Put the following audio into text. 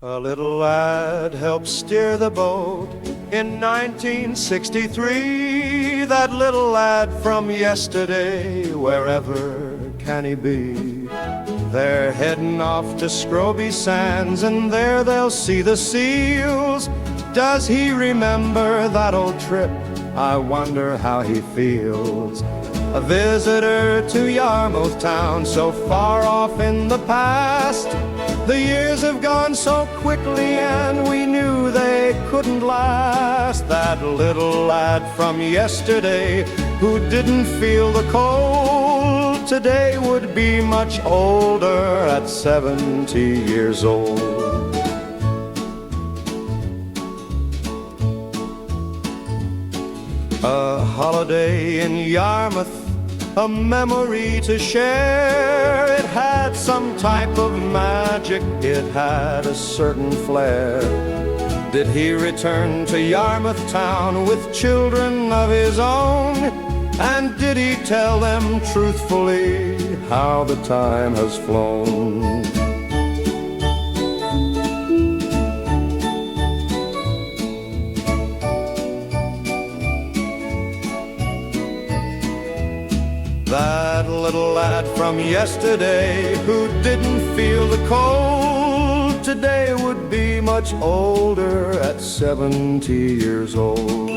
A little lad helped steer the boat in 1963. That little lad from yesterday, wherever can he be? They're heading off to Scroby Sands, and there they'll see the seals. Does he remember that old trip? I wonder how he feels. A visitor to Yarmouth town, so far off in the past. The years have gone so quickly, and we knew they couldn't last. That little lad from yesterday, who didn't feel the cold, today would be much older at 70 years old. A holiday in Yarmouth, a memory to share. It had some type of magic, it had a certain flair. Did he return to Yarmouth town with children of his own? And did he tell them truthfully how the time has flown? That little lad from yesterday, who didn't feel the cold, today would be much older at 70 years old.